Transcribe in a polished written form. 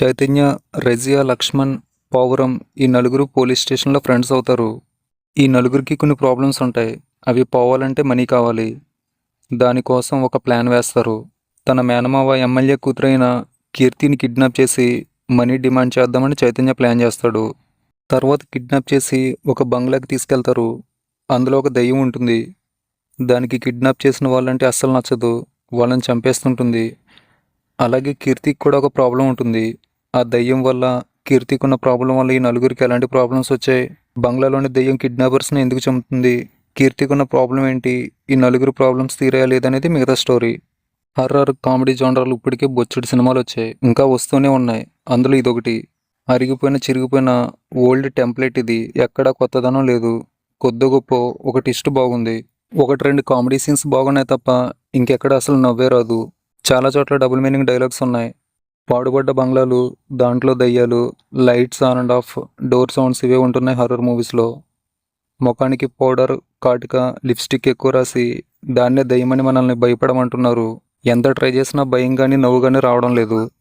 Chaitanya, regia, Laxman, పావురం ఈ నలుగురు పోలీస్ స్టేషన్లో ఫ్రెండ్స్ అవుతారు. ఈ నలుగురికి కొన్ని ప్రాబ్లమ్స్ ఉంటాయి. అవి పోవాలంటే మనీ కావాలి. దానికోసం ఒక ప్లాన్ వేస్తారు. తన మేనమావ ఎమ్మెల్యే కూతురైన కీర్తిని కిడ్నాప్ చేసి మనీ డిమాండ్ చేద్దామని చైతన్య ప్లాన్ చేస్తాడు. తర్వాత కిడ్నాప్ చేసి ఒక బంగ్లాకి తీసుకెళ్తారు. అందులో ఒక దయ్యం ఉంటుంది. దానికి కిడ్నాప్ చేసిన వాళ్ళంటే అస్సలు నచ్చదు. వాళ్ళని చంపేస్తుంటుంది. అలాగే కీర్తికి కూడా ఒక ప్రాబ్లం ఉంటుంది. ఆ దయ్యం వల్ల, కీర్తికి ఉన్న ప్రాబ్లం వల్ల ఈ నలుగురికి ఎలాంటి ప్రాబ్లమ్స్ వచ్చాయి, బంగ్లాలోని దయ్యం కిడ్నాపర్స్ని ఎందుకు చంపుతుంది, కీర్తికి ఉన్న ప్రాబ్లం ఏంటి, ఈ నలుగురు ప్రాబ్లమ్స్ తీరాయా లేదనేది మిగతా స్టోరీ. హర్రర్ కామెడీ జోనర్లు ఇప్పటికే బొచ్చుడు సినిమాలు వచ్చాయి, ఇంకా వస్తూనే ఉన్నాయి. అందులో ఇదొకటి. అరిగిపోయిన చిరిగిపోయిన ఓల్డ్ టెంప్లెట్ ఇది. ఎక్కడా కొత్తదనం లేదు. కొద్ది గొప్ప ఒక ట్విస్ట్ బాగుంది. ఒకటి రెండు కామెడీ సీన్స్ బాగున్నాయి తప్ప ఇంకెక్కడ అసలు నవ్వే రాదు. చాలా చోట్ల డబుల్ మీనింగ్ డైలాగ్స్ ఉన్నాయి. పాడుబడ్డ బంగ్లాలు, దాంట్లో దయ్యాలు, lights on and of, door sounds ఇవే ఉంటున్నాయి హర్రర్ మూవీస్లో. ముఖానికి పౌడర్, కాటుక, లిప్స్టిక్ ఎక్కువ రాసి దాన్నే దయ్యమని మనల్ని భయపడమంటున్నారు. ఎంత ట్రై చేసినా భయం కానీ నవ్వు కానీ రావడం లేదు.